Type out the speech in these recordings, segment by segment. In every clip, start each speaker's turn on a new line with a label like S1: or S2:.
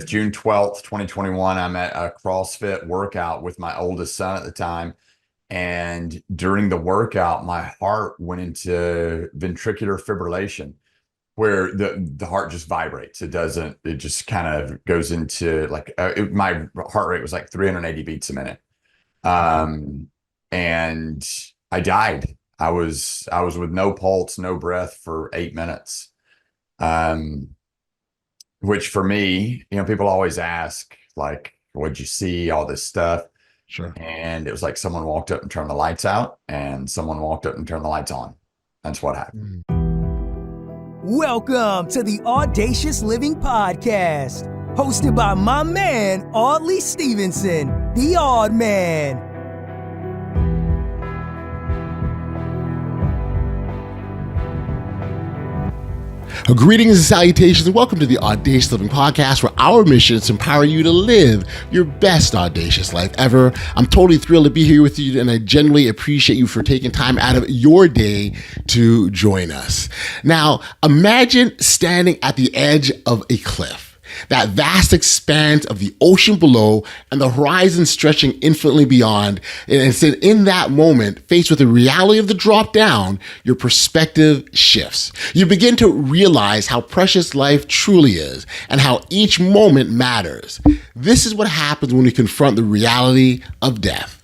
S1: June 12th, 2021. I'm at a CrossFit workout with my oldest son at the time. And during the workout, my heart went into ventricular fibrillation, where the heart just vibrates. It just kind of goes into like, my heart rate was like 380 beats a minute. And I died. I was with no pulse, no breath for 8 minutes. Which for me, people always ask, like, what'd you see? All this stuff.
S2: Sure.
S1: And it was like someone walked up and turned the lights out, and someone walked up and turned the lights on. That's what happened.
S3: Welcome to the Audacious Living Podcast, hosted by my man, Audley Stephenson, the Odd Man.
S2: Greetings and salutations, and welcome to the Audacious Living Podcast, where our mission is to empower you to live your best audacious life ever. I'm totally thrilled to be here with you, and I genuinely appreciate you for taking time out of your day to join us. Now, imagine standing at the edge of a cliff. That vast expanse of the ocean below and the horizon stretching infinitely beyond. And in that moment, faced with the reality of the drop down, your perspective shifts. You begin to realize how precious life truly is and how each moment matters. This is what happens when we confront the reality of death.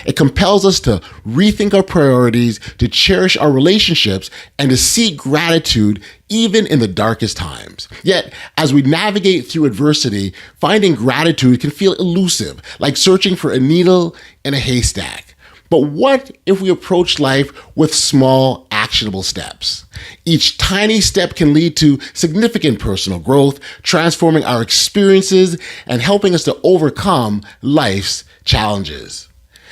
S2: It compels us to rethink our priorities, to cherish our relationships, and to seek gratitude even in the darkest times. Yet, as we navigate through adversity, finding gratitude can feel elusive, like searching for a needle in a haystack. But what if we approach life with small, actionable steps? Each tiny step can lead to significant personal growth, transforming our experiences and helping us to overcome life's challenges.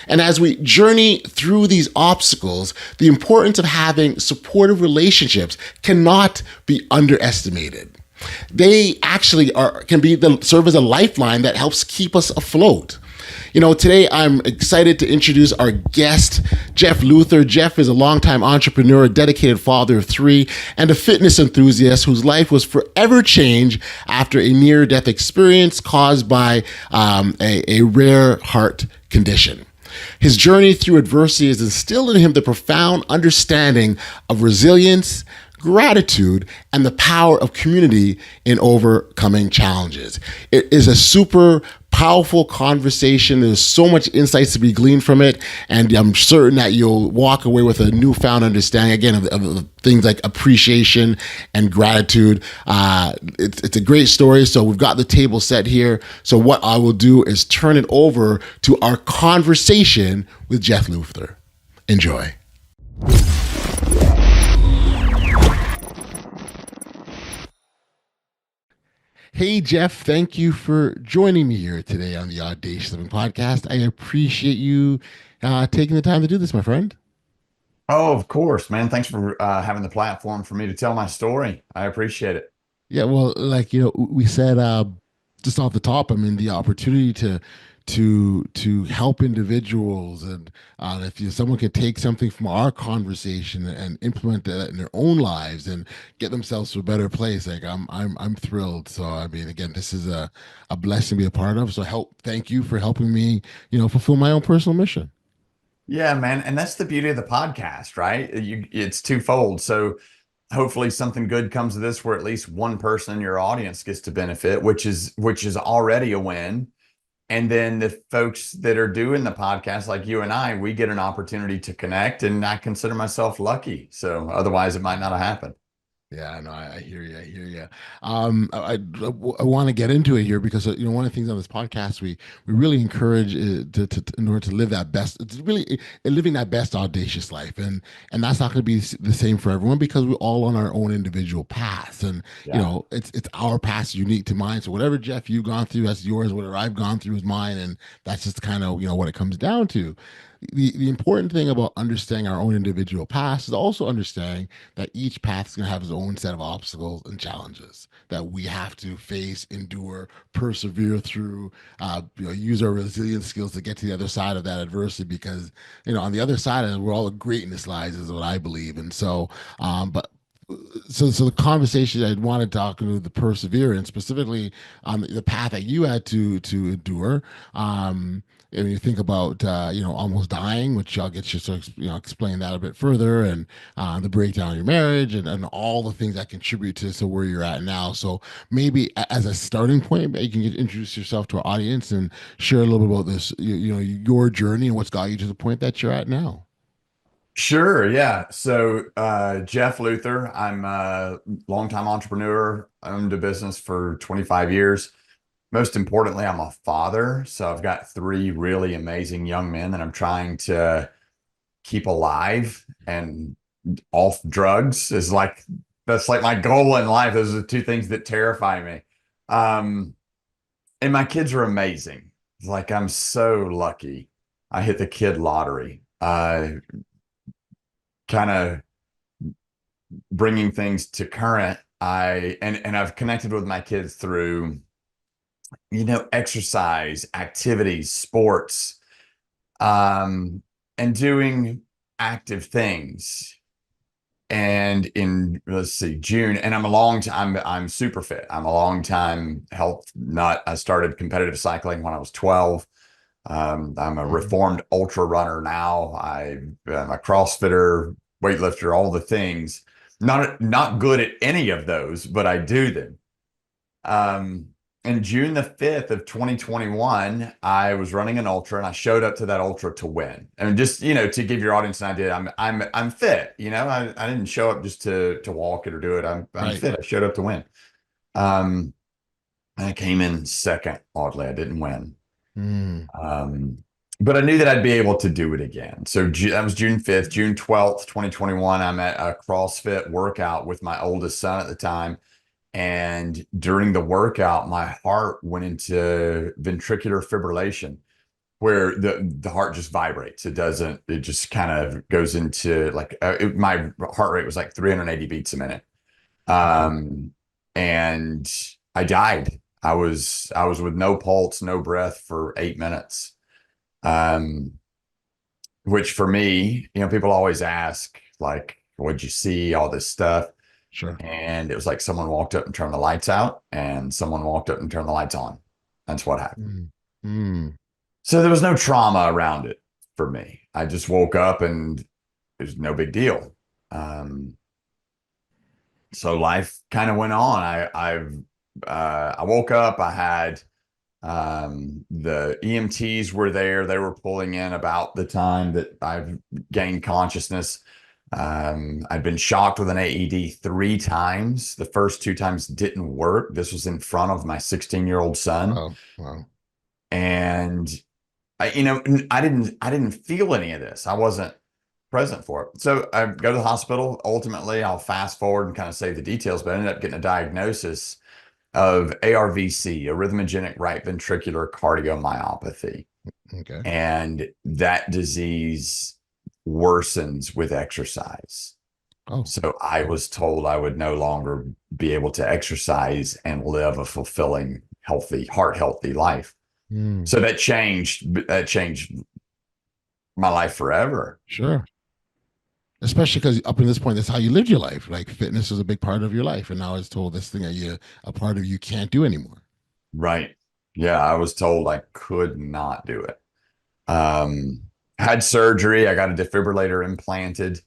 S2: And as we journey through these obstacles, the importance of having supportive relationships cannot be underestimated. They actually serve as a lifeline that helps keep us afloat. Today I'm excited to introduce our guest, Jeff Luther. Jeff is a longtime entrepreneur, a dedicated father of three, and a fitness enthusiast whose life was forever changed after a near-death experience caused by a rare heart condition. His journey through adversity has instilled in him the profound understanding of resilience, gratitude, and the power of community in overcoming challenges. It is a super powerful conversation. There's so much insights to be gleaned from it, and I'm certain that you'll walk away with a newfound understanding, again, of things like appreciation and gratitude. It's a great story, so we've got the table set here. So what I will do is turn it over to our conversation with Jeff Luther. Enjoy. Hey, Jeff, thank you for joining me here today on the Audacious Living Podcast. I appreciate you taking the time to do this, my friend.
S1: Oh, of course, man. Thanks for having the platform for me to tell my story. I appreciate it.
S2: Yeah, well, we said just off the top, the opportunity to help individuals, and if someone could take something from our conversation and implement that in their own lives and get themselves to a better place, like I'm thrilled. So again, this is a blessing to be a part of. So thank you for helping me, fulfill my own personal mission.
S1: Yeah, man. And that's the beauty of the podcast, right? It's twofold. So hopefully something good comes of this, where at least one person in your audience gets to benefit, which is already a win. And then the folks that are doing the podcast, like you and I, we get an opportunity to connect, and I consider myself lucky. So otherwise it might not have happened.
S2: Yeah, no, I hear you. I hear you. I want to get into it here because one of the things on this podcast we really encourage in order to live that best. It's really living that best audacious life, and that's not going to be the same for everyone because we're all on our own individual paths, and it's our path unique to mine. So whatever Jeff you've gone through, that's yours. Whatever I've gone through is mine, and that's just kind of what it comes down to. The important thing about understanding our own individual paths is also understanding that each path is going to have its own set of obstacles and challenges that we have to face, endure, persevere through, use our resilience skills to get to the other side of that adversity, because on the other side of it, where all the greatness lies is what I believe. And so but so the conversation I'd want to talk to the perseverance, specifically on the path that you had to endure. And you think about almost dying, which I'll get you to explain that a bit further, and the breakdown of your marriage, and all the things that contribute to where you're at now. So maybe as a starting point, you can introduce yourself to our audience and share a little bit about this, your journey and what's got you to the point that you're at now.
S1: Sure, yeah. So, Jeff Luther, I'm a longtime entrepreneur, owned a business for 25 years. Most importantly, I'm a father. So I've got three really amazing young men that I'm trying to keep alive and off drugs is like, that's like my goal in life. Those are the two things that terrify me. Um, and my kids are amazing. Like, I'm so lucky. I hit the kid lottery. Kind of bringing things to current. And I've connected with my kids through, exercise, activities, sports, and doing active things. And in, let's see, June, and I'm super fit. I'm a long time health nut. I started competitive cycling when I was 12. I'm a reformed ultra runner now. I'm a CrossFitter, weightlifter, all the things. Not good at any of those, but I do them. And June the 5th of 2021, I was running an ultra and I showed up to that ultra to win. And just, to give your audience an idea, I'm fit, I didn't show up just to walk it or do it. I'm
S2: Right.
S1: fit. I showed up to win. I came in second, oddly. I didn't win. But I knew that I'd be able to do it again. So that was June 5th, June 12th, 2021. I'm at a CrossFit workout with my oldest son at the time. And during the workout, my heart went into ventricular fibrillation, where the heart just vibrates. It just kind of goes into like, my heart rate was like 380 beats a minute. And I died. I was with no pulse, no breath for 8 minutes. Which for me, people always ask, like, what'd you see? All this stuff.
S2: Sure.
S1: And it was like someone walked up and turned the lights out, and someone walked up and turned the lights on. That's what happened. So there was no trauma around it for me. I just woke up and it was no big deal. So life kind of went on. I woke up, I had the EMTs were there. They were pulling in about the time that I've gained consciousness. I've been shocked with an AED 3 times. The first 2 times didn't work. This was in front of my 16-year-old son.
S2: Oh, wow.
S1: And I didn't feel any of this. I wasn't present for it. So I go to the hospital. Ultimately, I'll fast forward and kind of say the details, but I ended up getting a diagnosis of ARVC, arrhythmogenic right ventricular cardiomyopathy.
S2: Okay.
S1: And that disease worsens with exercise.
S2: Oh.
S1: So I was told I would no longer be able to exercise and live a fulfilling, heart healthy life. So that changed my life forever.
S2: Sure. Especially because up to this point, that's how you lived your life. Like, fitness was a big part of your life, and now it's told this thing that a part of you can't do anymore.
S1: Right. Yeah, I was told I could not do it. Had surgery. I got a defibrillator implanted.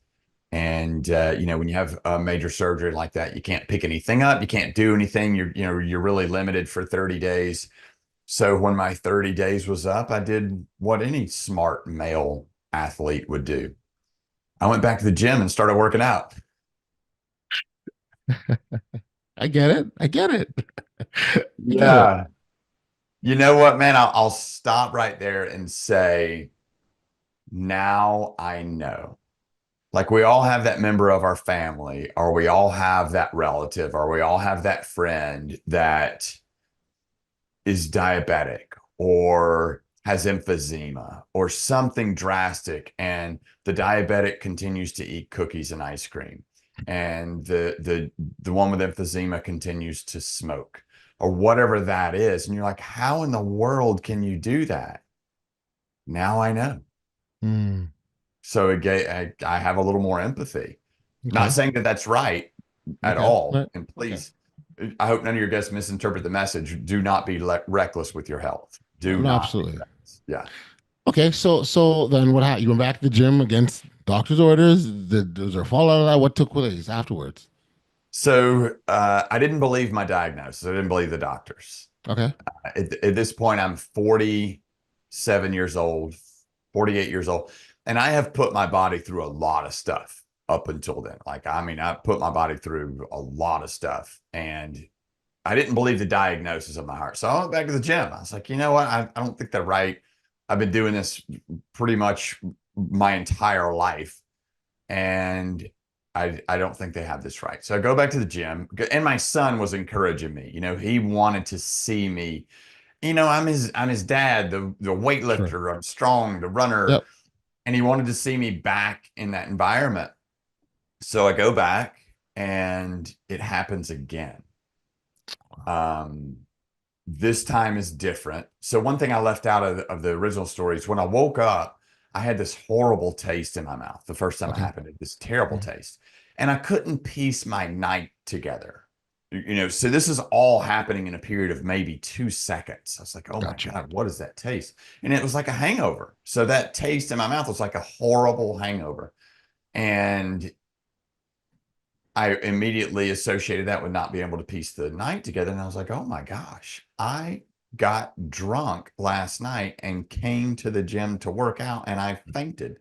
S1: And, when you have a major surgery like that, you can't pick anything up. You can't do anything. You're really limited for 30 days. So when my 30 days was up, I did what any smart male athlete would do. I went back to the gym and started working out.
S2: I get it.
S1: Yeah. You know what, man? I'll stop right there and say, now I know. Like, we all have that member of our family, or we all have that relative, or we all have that friend that is diabetic or has emphysema or something drastic, and the diabetic continues to eat cookies and ice cream, and the one with emphysema continues to smoke, or whatever that is. And you're like, how in the world can you do that? Now I know. So I have a little more empathy. Okay. Not saying that that's right, at
S2: Okay.
S1: all.
S2: Right.
S1: And
S2: Okay.
S1: please, I hope none of your guests misinterpret the message. Do not be reckless with your health.
S2: No,
S1: Do
S2: no,
S1: not be
S2: absolutely.
S1: reckless. Yeah.
S2: Okay. So then what happened? You went back to the gym against doctor's orders. Was there a fallout of that? What took place afterwards?
S1: So I didn't believe my diagnosis. I didn't believe the doctors.
S2: Okay.
S1: At this point, I'm 47 years old, 48 years old, and I have put my body through a lot of stuff up until then. Like, I mean, I put my body through a lot of stuff, and I didn't believe the diagnosis of my heart. So I went back to the gym. I was like, you know what? I don't think they're right. I've been doing this pretty much my entire life, and I don't think they have this right. So I go back to the gym, and my son was encouraging me. You know, he wanted to see me. You know, I'm his dad, the
S2: Sure.
S1: weightlifter. I'm strong, the runner,
S2: Yep.
S1: and he wanted to see me back in that environment. So I go back, and it happens again. Um, this time is different. So one thing I left out of the original story is when I woke up, I had this horrible taste in my mouth. The first time it
S2: Okay.
S1: happened, this terrible taste, and I couldn't piece my night together. You know, so this is all happening in a period of maybe 2 seconds. I was like, oh my
S2: Gotcha.
S1: God, what is that taste? And it was like a hangover. So that taste in my mouth was like a horrible hangover. And I immediately associated that with not being able to piece the night together. And I was like, oh my gosh, I got drunk last night and came to the gym to work out and I fainted.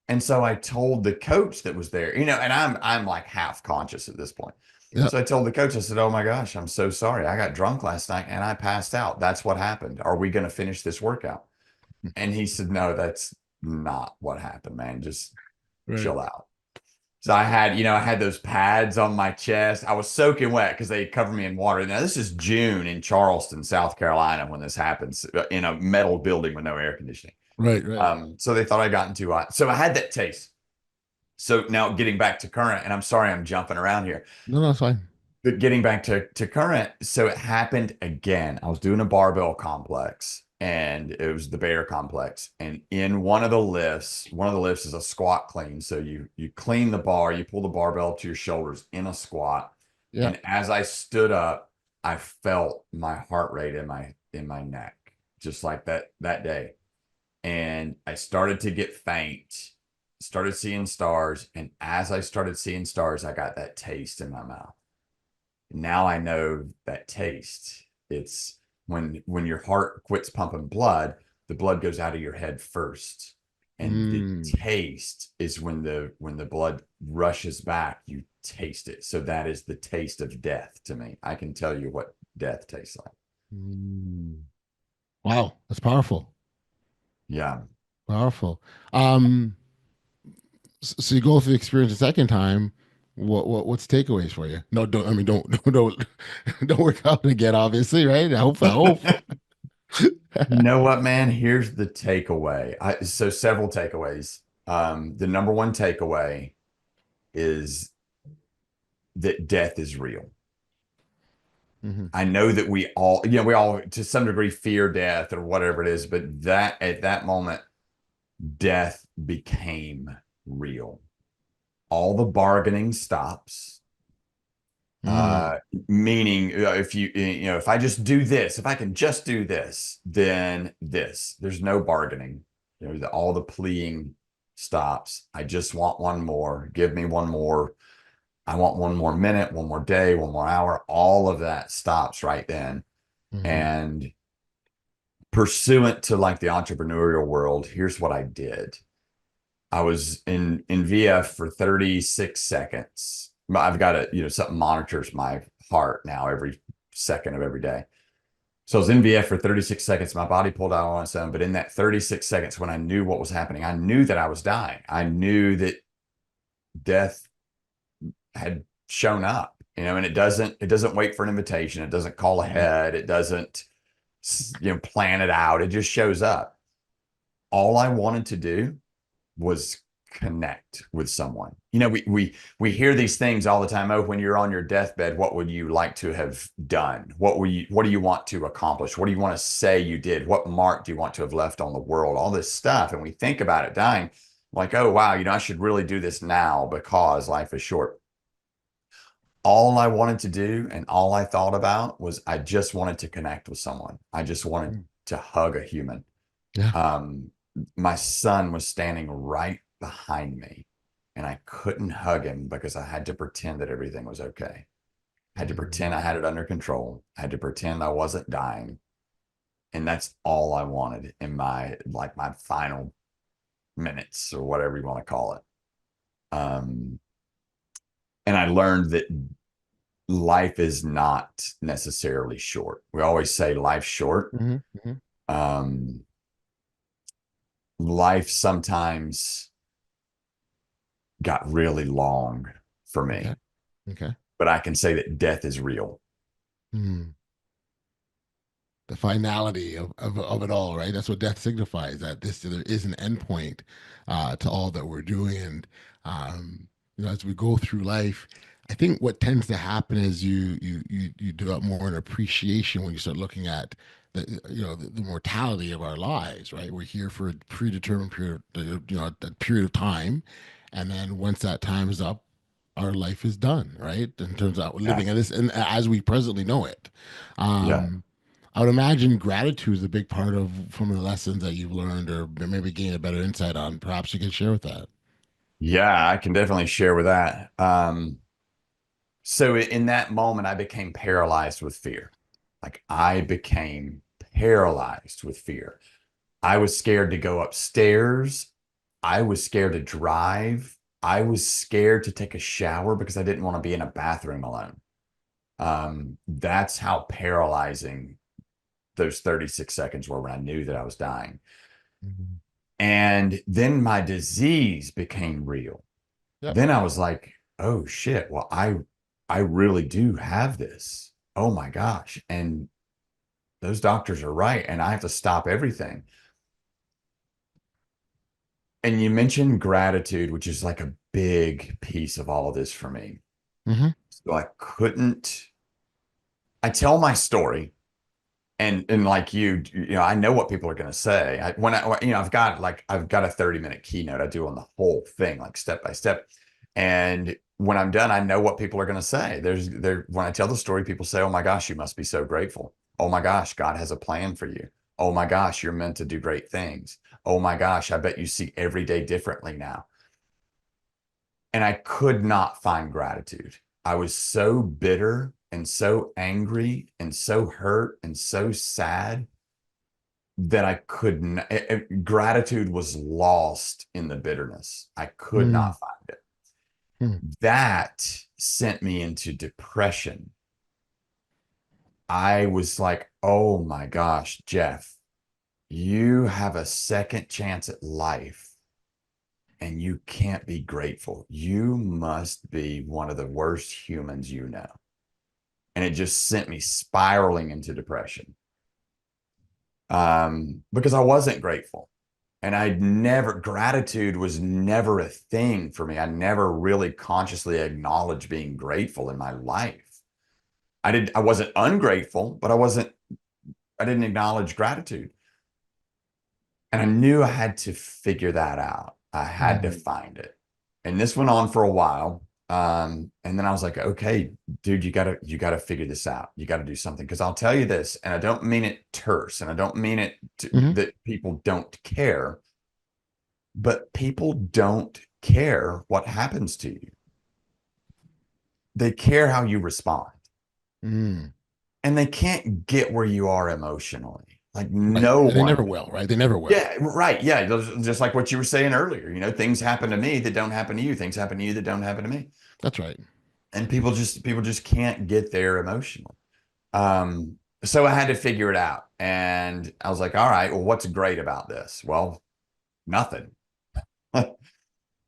S1: And so I told the coach that was there, you know, and I'm like half conscious at this point.
S2: Yep.
S1: So I told the coach, I said, oh my gosh, I'm so sorry. I got drunk last night and I passed out. That's what happened. Are we going to finish this workout? And he said, no, that's not what happened, man. Just
S2: Right.
S1: chill out. So I had those pads on my chest. I was soaking wet because they covered me in water. Now, this is June in Charleston, South Carolina, when this happens in a metal building with no air conditioning.
S2: Right. Right.
S1: So they thought I'd gotten too hot. So I had that taste. So now getting back to current, and I'm sorry I'm jumping around here,
S2: No, no, it's fine.
S1: but getting back to current, so it happened again. I was doing a barbell complex, and it was the bear complex. And in one of the lifts is a squat clean. So you clean the bar, you pull the barbell up to your shoulders in a squat.
S2: Yeah.
S1: And as I stood up, I felt my heart rate in my neck, just like that day. And I started to get faint, started seeing stars. And as I started seeing stars, I got that taste in my mouth. Now I know that taste. It's when your heart quits pumping blood, the blood goes out of your head first. And the taste is when the blood rushes back, you taste it. So that is the taste of death to me. I can tell you what death tastes like.
S2: Wow, that's powerful.
S1: Yeah.
S2: Powerful. So you go through the experience a second time. What's takeaways for you? No, don't work out again, obviously, right? I hope.
S1: You know what, man? Here's the takeaway. So several takeaways. The number one takeaway is that death is real. I know that we all to some degree fear death or whatever it is, but that at that moment, death became real. All the bargaining stops. Meaning if I just do this, if I can just do this, then this. There's no bargaining. All the pleading stops. I just want one more. Give me one more. I want one more minute, one more day, one more hour. All of that stops right then. And pursuant to like the entrepreneurial world, here's what I did. I was in VF for 36 seconds. I've got something monitors my heart now every second of every day. So I was in VF for 36 seconds. My body pulled out on its own. But in that 36 seconds, when I knew what was happening, I knew that I was dying. I knew that death had shown up, and it doesn't wait for an invitation. It doesn't call ahead. It doesn't, plan it out. It just shows up. All I wanted to do was connect with someone. We hear these things all the time. Oh, when you're on your deathbed, what would you like to have done? What do you want to accomplish? What do you want to say you did? What mark do you want to have left on the world? All this stuff. And we think about it dying like, oh, wow, I should really do this now because life is short. all I wanted to do and all I thought about was I just wanted to connect with someone. I just wanted to hug a human.
S2: Yeah.
S1: My son was standing right behind me and I couldn't hug him because I had to pretend that everything was okay. I had to pretend I had it under control. I had to pretend I wasn't dying. And that's all I wanted in my final minutes or whatever you want to call it. And I learned that life is not necessarily short. We always say life's short. Life sometimes got really long for me.
S2: Okay.
S1: But I can say that death is real.
S2: The finality of it all, right? That's what death signifies, that there is an endpoint to all that we're doing. And as we go through life, I think what tends to happen is you develop more an appreciation when you start looking at the mortality of our lives, right? We're here for a predetermined period, a period of time, and then once that time is up, our life is done, right? In terms of living at this, and as we presently know it. I would imagine gratitude is a big part of from the lessons that you've learned, or maybe gain a better insight on. Perhaps you could share with that.
S1: Yeah, I can definitely share with that. So in that moment, I became paralyzed with fear. Like I became paralyzed with fear. I was scared to go upstairs. I was scared to drive. I was scared to take a shower because I didn't want to be in a bathroom alone. That's how paralyzing those 36 seconds were when I knew that I was dying. And then my disease became real. Then I was like, oh shit, well, I really do have this. Oh my gosh. And those doctors are right. And I have to stop everything. And you mentioned gratitude, which is like a big piece of all of this for me. So I tell my story. And like I know what people are going to say. I've got a 30-minute keynote I do on the whole thing, like step by step. And when I'm done, I know what people are going to say. When I tell the story, people say, "Oh my gosh, you must be so grateful. Oh my gosh, God has a plan for you. Oh my gosh, you're meant to do great things. Oh my gosh, I bet you see every day differently now." And I could not find gratitude. I was so bitter and so angry and so hurt and so sad that I couldn't. Gratitude was lost in the bitterness. I could not find it. That sent me into depression. I was like, oh my gosh, Jeff, you have a second chance at life and you can't be grateful. You must be one of the worst humans you know. And it just sent me spiraling into depression because I wasn't grateful. And gratitude was never a thing for me. I never really consciously acknowledged being grateful in my life. I wasn't ungrateful, but I didn't acknowledge gratitude. And I knew I had to figure that out. I had to find it. And this went on for a while. And then I was like, okay, dude, you gotta figure this out. You got to do something. Cause I'll tell you this, and I don't mean it terse, and I don't mean it that people don't care, but people don't care what happens to you. They care how you respond. And they can't get where you are emotionally. Like
S2: they never will, right? They never will.
S1: Yeah, right. Yeah. Just like what you were saying earlier, things happen to me that don't happen to you. Things happen to you that don't happen to me.
S2: That's right.
S1: And people just can't get there emotionally. So I had to figure it out. And I was like, all right, well, what's great about this? Well, nothing.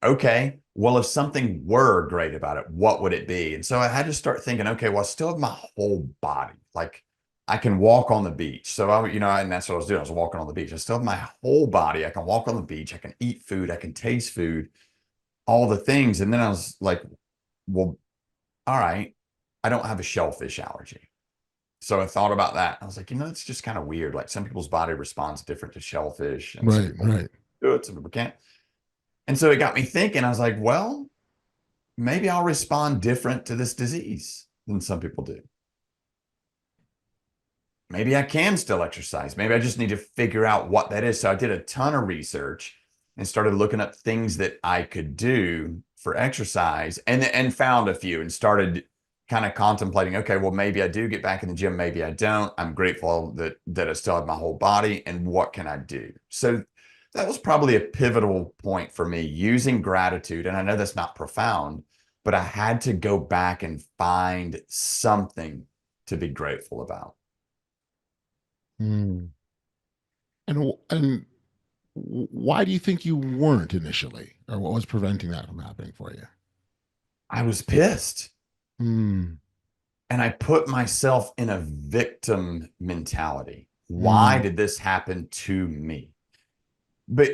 S1: Okay, well, if something were great about it, what would it be? And so I had to start thinking, okay, well, I still have my whole body. Like I can walk on the beach. So and that's what I was doing. I was walking on the beach. I still have my whole body. I can walk on the beach. I can eat food. I can taste food, all the things. And then I was like, well, all right, I don't have a shellfish allergy. So I thought about that. I was like, it's just kind of weird. Like some people's body responds different to shellfish. And
S2: right.
S1: do it, some people can't. And so it got me thinking. I was like, well, maybe I'll respond different to this disease than some people do. Maybe I can still exercise. Maybe I just need to figure out what that is. So I did a ton of research and started looking up things that I could do for exercise, and found a few, and started kind of contemplating, okay, well, maybe I do get back in the gym. Maybe I don't. I'm grateful that I still have my whole body, and what can I do? So that was probably a pivotal point for me, using gratitude. And I know that's not profound, but I had to go back and find something to be grateful about.
S2: Mm. And why do you think you weren't initially, or what was preventing that from happening for you?
S1: I was pissed.
S2: Mm.
S1: And I put myself in a victim mentality. Why
S2: Mm.
S1: did this happen to me? But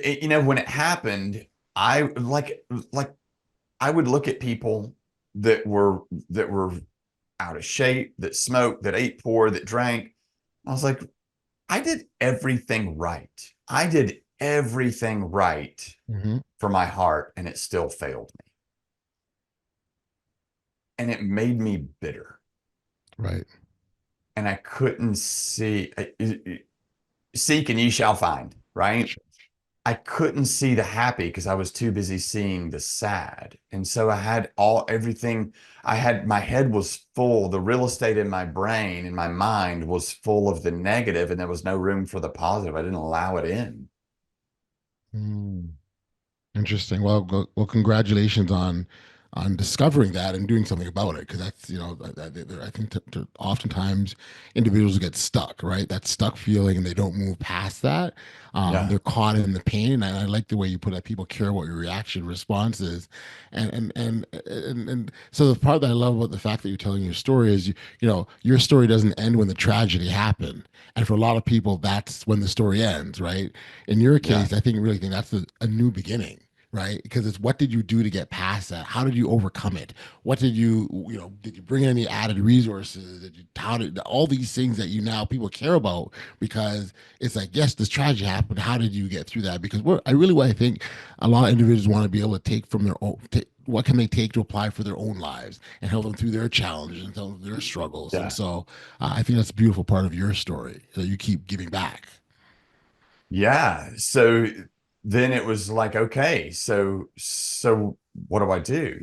S1: when it happened, I like I would look at people that were out of shape, that smoked, that ate poor, that drank. I was like, I did everything right. I did everything right
S2: Mm-hmm.
S1: for my heart, and it still failed me. And it made me bitter.
S2: Right.
S1: And I couldn't seek and ye shall find, right?
S2: Sure.
S1: I couldn't see the happy because I was too busy seeing the sad. And so I had everything. My head was full. The real estate in my brain, in my mind, was full of the negative, and there was no room for the positive. I didn't allow it in.
S2: Mm. Interesting. Well, congratulations on discovering that and doing something about it, because that's, I think oftentimes individuals get stuck, right? That stuck feeling, and they don't move past that.
S1: Yeah.
S2: They're caught in the pain, and I like the way you put that people care what your reaction response is, and so the part that I love about the fact that you're telling your story is, your story doesn't end when the tragedy happened, and for a lot of people that's when the story ends, right? In your
S1: Yeah.
S2: case, I really think that's a new beginning, right? Because it's, what did you do to get past that? How did you overcome it? What did did you bring in any added resources? How did all these things that now people care about? Because it's like, yes, this tragedy happened. How did you get through that? Because what I think a lot of individuals want to be able to take from their own, what can they take to apply for their own lives and help them through their challenges and help them their struggles. And
S1: Yeah.
S2: so I think that's a beautiful part of your story, that you keep giving back.
S1: Yeah. So then it was like, okay, so what do I do?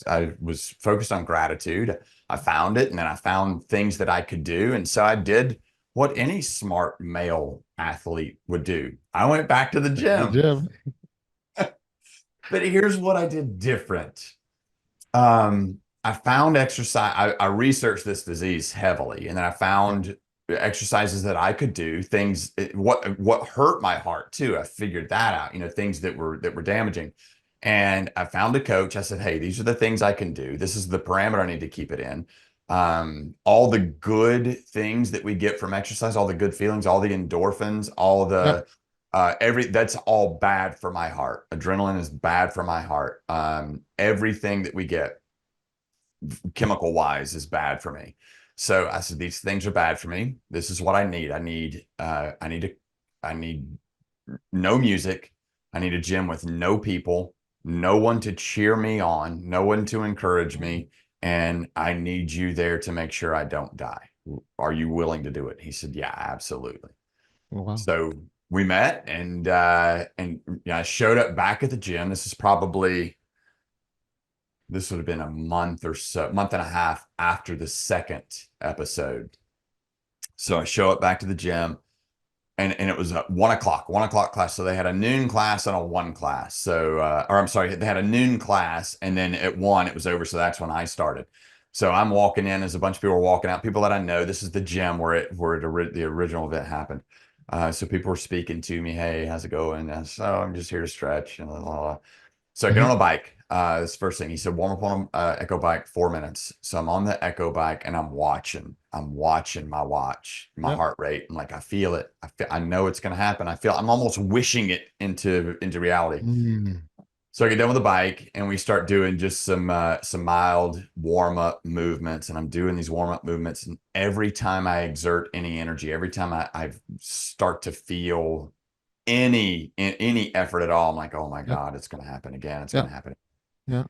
S1: I was focused on gratitude. I found it, and then I found things that I could do. And so I did what any smart male athlete would do. I went back to the
S2: The
S1: gym.
S2: gym.
S1: But here's what I did different. I found exercise. I researched this disease heavily, and then I found exercises that I could do, things what hurt my heart too. I figured that out, things that were damaging. And I found a coach. I said, hey, these are the things I can do. This is the parameter I need to keep it in. All the good things that we get from exercise, all the good feelings, all the endorphins, all the that's all bad for my heart. Adrenaline is bad for my heart. Everything that we get chemical wise is bad for me. So I said, these things are bad for me. This is what I need. I need no music. I need a gym with no people, no one to cheer me on, no one to encourage me. And I need you there to make sure I don't die. Are you willing to do it? He said, yeah, absolutely.
S2: Oh, wow.
S1: So we met, and I showed up back at the gym. This would have been a month and a half after the second episode. So I show up back to the gym, and it was a 1 o'clock class. So they had a noon class and a 1 class. So, or I'm sorry, they had a noon class, and then at 1 it was over. So that's when I started. So I'm walking in as a bunch of people were walking out, people that I know. This is the gym where the original event happened. So people were speaking to me. Hey, how's it going? And so I'm just here to stretch and blah, blah, blah. So I get on a bike. This is the first thing he said, warm up on Echo bike, 4 minutes. So I'm on the Echo bike, and I'm watching my watch, my heart rate. And like, I feel it. I know it's going to happen. I'm almost wishing it into reality.
S2: Mm.
S1: So I get done with the bike, and we start doing just some mild warm up movements. And I'm doing these warm up movements. And every time I exert any energy, every time I start to feel any effort at all, I'm like, oh my God, it's going to happen again. It's going to happen.
S2: Yeah.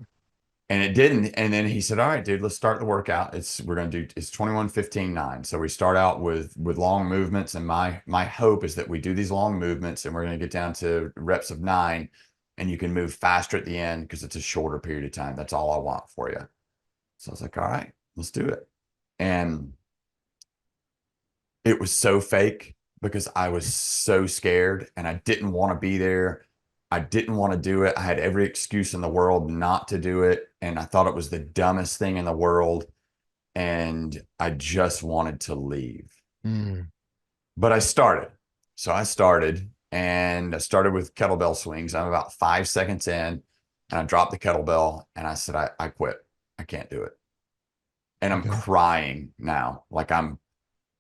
S1: And it didn't. And then he said, all right, dude, let's start the workout. It's 21, 15, 9. So we start out with long movements. And my hope is that we do these long movements and we're going to get down to reps of 9 and you can move faster at the end because it's a shorter period of time. That's all I want for you. So I was like, all right, let's do it. And it was so fake because I was so scared and I didn't want to be there. I didn't want to do it. I had every excuse in the world not to do it. And I thought it was the dumbest thing in the world. And I just wanted to leave. But I started. So I started with kettlebell swings. I'm about 5 seconds in and I dropped the kettlebell and I said, I quit. I can't do it. And I'm crying now. Like I'm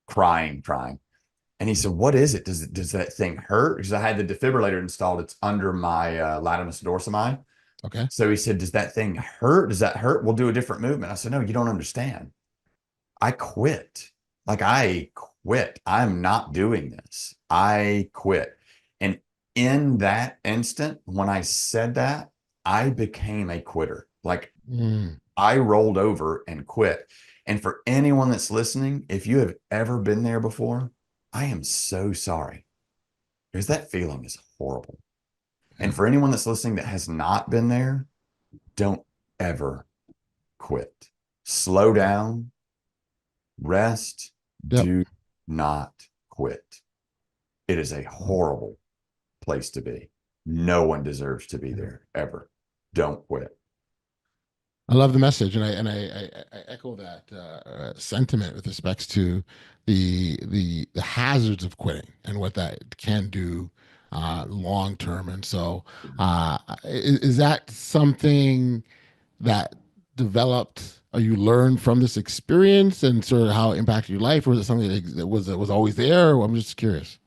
S1: crying. And he said, what is it? Does that thing hurt? Because I had the defibrillator installed. It's under my latimus dorsi.
S2: Okay.
S1: So he said, does that thing hurt? Does that hurt? We'll do a different movement. I said, no, you don't understand. I quit. Like I quit. I'm not doing this. I quit. And in that instant, when I said that, I became a quitter. Like I rolled over and quit. And for anyone that's listening, if you have ever been there before, I am so sorry because that feeling is horrible. And for anyone that's listening that has not been there, don't ever quit. Slow down, rest, do not quit. It is a horrible place to be. No one deserves to be there ever. Don't quit.
S2: I love the message, and I echo that sentiment with respects to the hazards of quitting and what that can do long term. And so, is that something that developed or you learned from this experience and sort of how it impacted your life, or was it something that was always there? I'm just curious.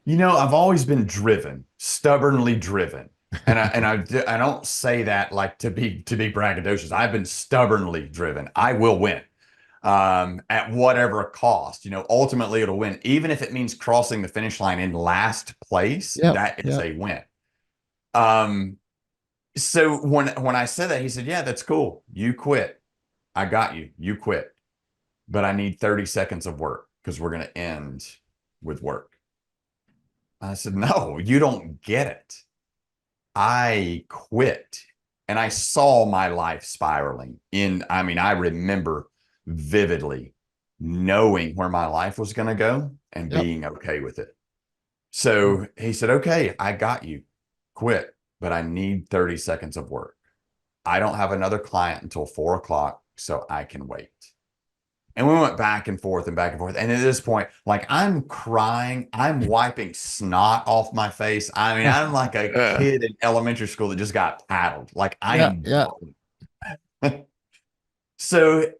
S1: I've always been driven, stubbornly driven. And I don't say that like to be braggadocious. I've been stubbornly driven. I will win at whatever cost. Ultimately it'll win, even if it means crossing the finish line in last place. That is a win. So when I said that, he said, "Yeah, that's cool. You quit. I got you. You quit, but I need 30 seconds of work because we're going to end with work." I said, "No, you don't get it. I quit." And I saw my life spiraling I remember vividly knowing where my life was going to go and being okay with it. So he said, "Okay, I got you. Quit, but I need 30 seconds of work. I don't have another client until 4 o'clock, so I can wait." And we went back and forth and back and forth. And at this point, like I'm crying, I'm wiping snot off my face. I'm like a kid in elementary school that just got paddled. Like I am. So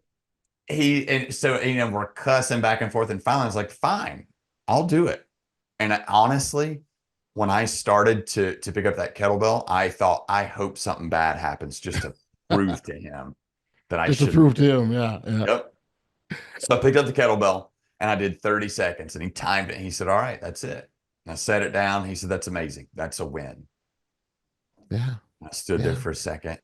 S1: we're cussing back and forth. And finally I was like, fine, I'll do it. And honestly, when I started to pick up that kettlebell, I thought, I hope something bad happens just to prove to him that I should.
S2: Just to prove to him, yeah.
S1: Yep. So I picked up the kettlebell and I did 30 seconds and he timed it. And he said, "All right, that's it." And I set it down. He said, "That's amazing. That's a win."
S2: Yeah.
S1: I stood there for a second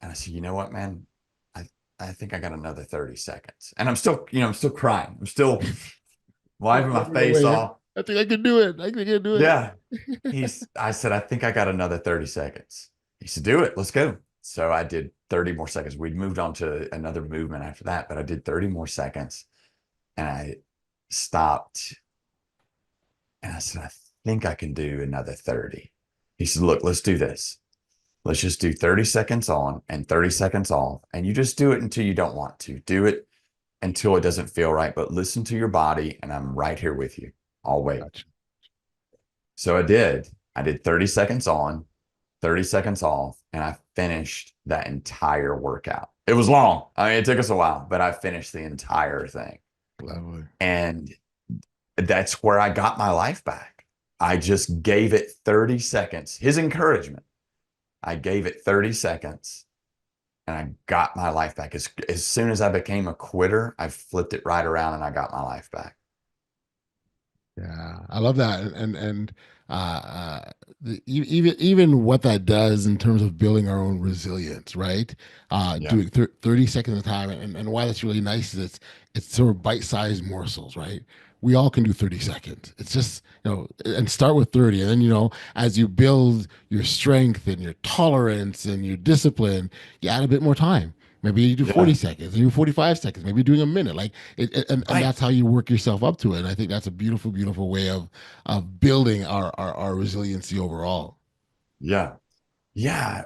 S1: and I said, "You know what, man? I think I got another 30 seconds." And I'm still crying. I'm still wiping my face off.
S2: I think I can do it. I think I can do it.
S1: Yeah. I said, "I think I got another 30 seconds. He said, "Do it. Let's go." So I did 30 more seconds. We'd moved on to another movement after that, but I did 30 more seconds and I stopped and I said, "I think I can do another 30. He said, "Look, let's do this. Let's just do 30 seconds on and 30 seconds off. And you just do it until you don't want to. Do it until it doesn't feel right, but listen to your body. And I'm right here with you. I'll wait." Gotcha. So I did 30 seconds on, 30 seconds off, and I finished that entire workout. It was long. It took us a while, but I finished the entire thing.
S2: Lovely.
S1: And that's where I got my life back. I just gave it 30 seconds. His encouragement. I gave it 30 seconds and I got my life back. As soon as I became a quitter, I flipped it right around and I got my life back.
S2: Yeah, I love that, and even what that does in terms of building our own resilience, right?
S1: Yeah.
S2: Doing 30 seconds at a time, and why that's really nice is it's sort of bite-sized morsels, right? We all can do 30 seconds. It's just, and start with 30, and then as you build your strength and your tolerance and your discipline, you add a bit more time. Maybe you do 40
S1: Yeah.
S2: seconds, you do 45 seconds, maybe you're doing a minute. Like and
S1: Right.
S2: that's how you work yourself up to it. And I think that's a beautiful, beautiful way of building our resiliency overall.
S1: Yeah. Yeah.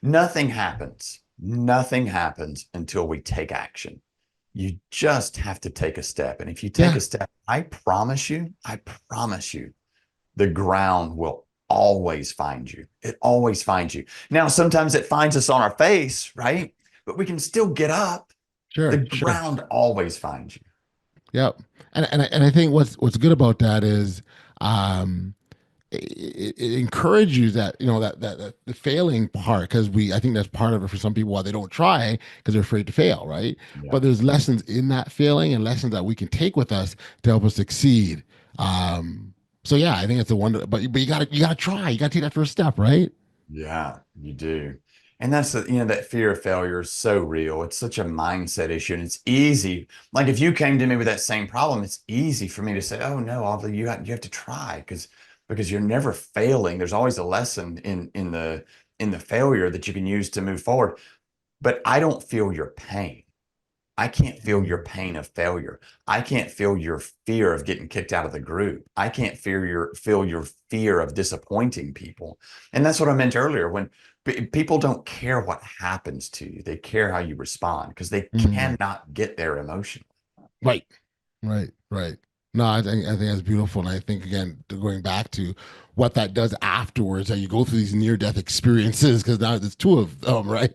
S1: Nothing happens. Nothing happens until we take action. You just have to take a step. And if you take
S2: Yeah,
S1: a step, I promise you, the ground will always find you. It always finds you. Now, sometimes it finds us on our face, right? But we can still get up. The
S2: sure, sure.
S1: ground always finds you.
S2: Yep. And I think what's good about that is um it encourages you that that the failing part, because we I think that's part of it for some people why they don't try, because they're afraid to fail, right?
S1: Yeah.
S2: But there's lessons in that failing and lessons that we can take with us to help us succeed. So yeah, I think it's a wonder, but you gotta try, you gotta take that first step, right?
S1: Yeah, you do. And that's that fear of failure is so real. It's such a mindset issue. And it's easy. Like if you came to me with that same problem, it's easy for me to say, oh no, Audley, you have to try because you're never failing. There's always a lesson in the failure that you can use to move forward. But I don't feel your pain. I can't feel your pain of failure. I can't feel your fear of getting kicked out of the group. I can't feel your fear of disappointing people. And that's what I meant earlier when people don't care what happens to you. They care how you respond because they
S2: Mhm.
S1: cannot get there emotionally.
S2: Right. Right, right. No, I think that's beautiful, and I think again, going back to what that does afterwards, that you go through these near death experiences, because now there's two of them, right?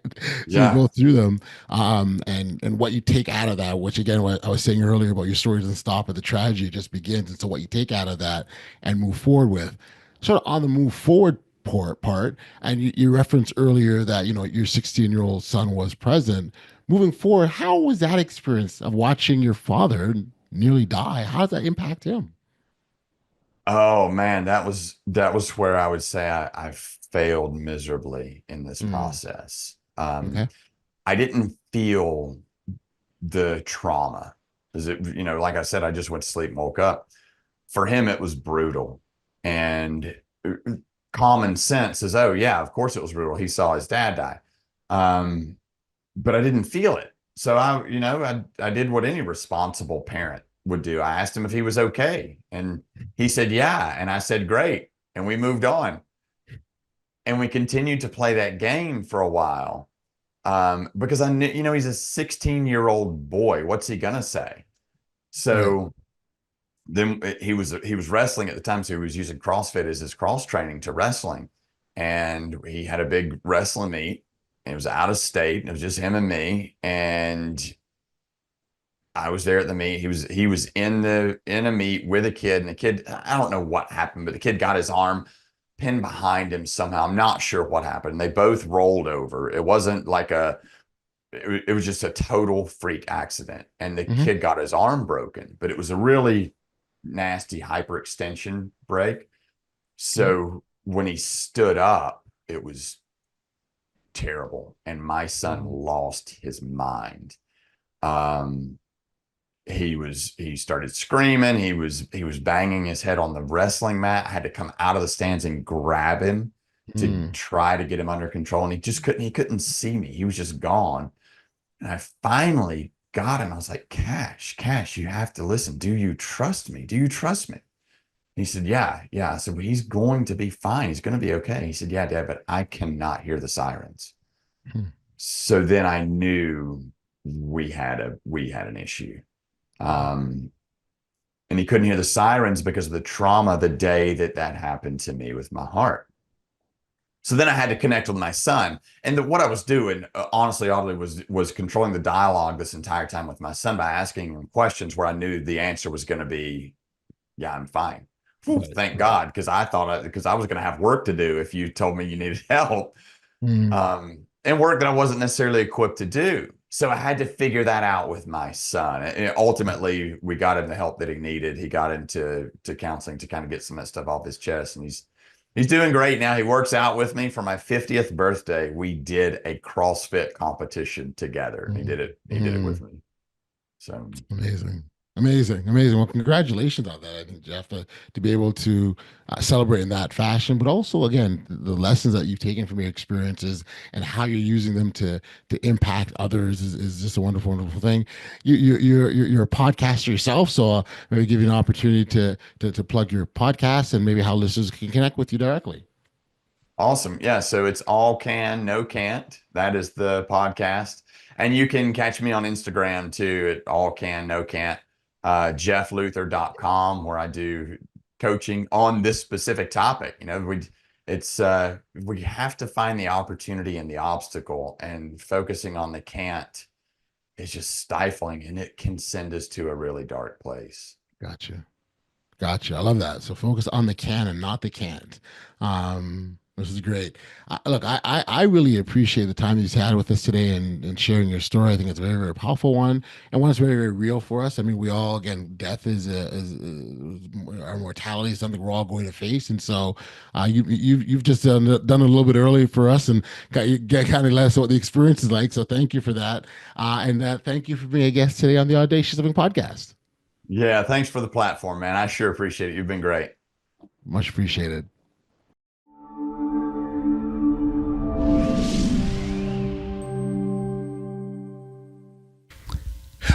S2: So you
S1: Yeah.
S2: go through them, and what you take out of that, which again, what I was saying earlier about your story doesn't stop at the tragedy, it just begins. And so what you take out of that and move forward with, sort of on the move forward part, and you referenced earlier that your 16-year-old son was present. Moving forward, how was that experience of watching your father nearly die? How does that impact him?
S1: Oh man, that was where I would say I failed miserably in this
S2: Mm,
S1: process.
S2: okay.
S1: I didn't feel the trauma. Because like I said, I just went to sleep and woke up. For him, it was brutal. And common sense is, oh yeah, of course it was brutal. He saw his dad die. Um, but I didn't feel it. So I did what any responsible parent would do. I asked him if he was okay. And he said, yeah. And I said, great. And we moved on. And we continued to play that game for a while. Because I knew, he's a 16-year-old boy. What's he gonna say?
S2: Right.
S1: So then he was wrestling at the time, so he was using CrossFit as his cross training to wrestling, and he had a big wrestling meet. And it was out of state. And it was just him and me, and I was there at the meet. He was in a meet with a kid, and the kid, I don't know what happened, but the kid got his arm pinned behind him somehow. I'm not sure what happened. They both rolled over. It wasn't like it was just a total freak accident. And the
S2: Hmm.
S1: kid got his arm broken, but it was a really nasty hyperextension break.
S2: Yeah.
S1: So when he stood up, it was terrible. And my son
S2: Mhm.
S1: lost his mind. Um, he started screaming. He was banging his head on the wrestling mat. I had to come out of the stands and grab him to
S2: Mm.
S1: try to get him under control. And he couldn't see me. He was just gone. And I finally got him. I was like, Cash, you have to listen. Do you trust me? Do you trust me? He said, yeah, yeah. I said, well, he's going to be fine. He's going to be okay. He said, yeah, Dad, but I cannot hear the sirens.
S2: Hmm.
S1: So then I knew we had an issue. Um, and he couldn't hear the sirens because of the trauma the day that happened to me with my heart. So then I had to connect with my son, and what I was doing, honestly, oddly, was controlling the dialogue this entire time with my son by asking him questions where I knew the answer was going to be, "Yeah, I'm fine." Whew,
S2: Right.
S1: thank
S2: Right.
S1: God, because I was going to have work to do if you told me you needed help,
S2: Mm.
S1: and work that I wasn't necessarily equipped to do. So I had to figure that out with my son. And ultimately, we got him the help that he needed. He got into counseling to kind of get some of that stuff off his chest, and he's doing great now. He works out with me. For my 50th birthday, we did a CrossFit competition together. He did it. He did it with me. So
S2: amazing. Well, congratulations on that. I think, Jeff, to be able to celebrate in that fashion, but also, again, the lessons that you've taken from your experiences and how you're using them to impact others is just a wonderful, wonderful thing. You're a podcaster yourself, so maybe give you an opportunity to plug your podcast and maybe how listeners can connect with you directly.
S1: Awesome. Yeah. So it's All Can, No Can't. That is the podcast. And you can catch me on Instagram too at All Can, No Can't. JeffLuther.com, where I do coaching on this specific topic. We have to find the opportunity in the obstacle, and focusing on the can't is just stifling, and it can send us to a really dark place.
S2: Gotcha. I love that. So focus on the can and not the can't. This is great. Look, I really appreciate the time you've had with us today and sharing your story. I think it's a very, very powerful one, and one that's very, very real for us. I mean, we all, again, death is our mortality is something we're all going to face, and so you've just done a little bit early for us and kind of let us know what the experience is like. So thank you for that, and thank you for being a guest today on the Audacious Living Podcast.
S1: Yeah, thanks for the platform, man. I sure appreciate it. You've been great.
S2: Much appreciated.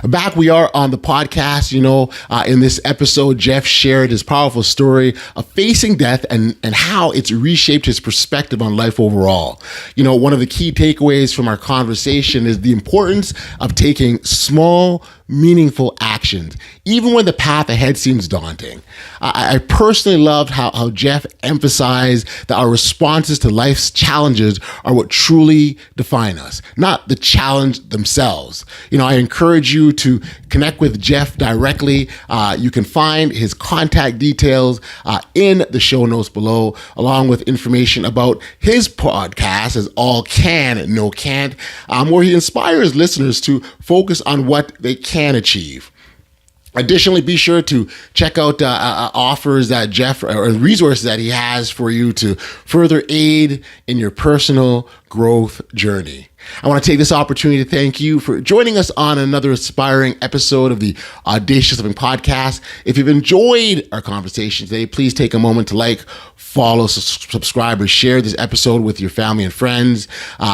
S2: Back we are on the podcast. In this episode, Jeff shared his powerful story of facing death and how it's reshaped his perspective on life overall. One of the key takeaways from our conversation is the importance of taking small, meaningful actions, even when the path ahead seems daunting. I personally loved how Jeff emphasized that our responses to life's challenges are what truly define us, not the challenge themselves. I encourage you to connect with Jeff directly. You can find his contact details in the show notes below, along with information about his podcast as All Can, No Can't, where he inspires listeners to focus on what they can achieve. Additionally, be sure to check out offers that Jeff or resources that he has for you to further aid in your personal growth journey. I want to take this opportunity to thank you for joining us on another inspiring episode of the Audacious Living Podcast. If you've enjoyed our conversation today, please take a moment to like, follow, subscribe, or share this episode with your family and friends.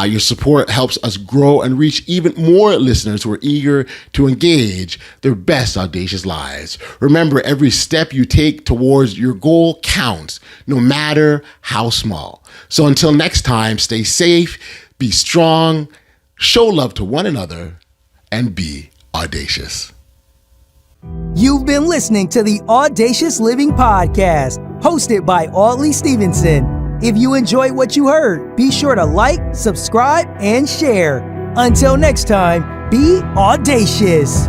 S2: Your support helps us grow and reach even more listeners who are eager to engage their best audacious lives. Remember, every step you take towards your goal counts, no matter how small. So until next time, stay safe, be strong, show love to one another, and be audacious.
S3: You've been listening to the Audacious Living Podcast, hosted by Audley Stephenson. If you enjoyed what you heard, be sure to like, subscribe, and share. Until next time, be audacious.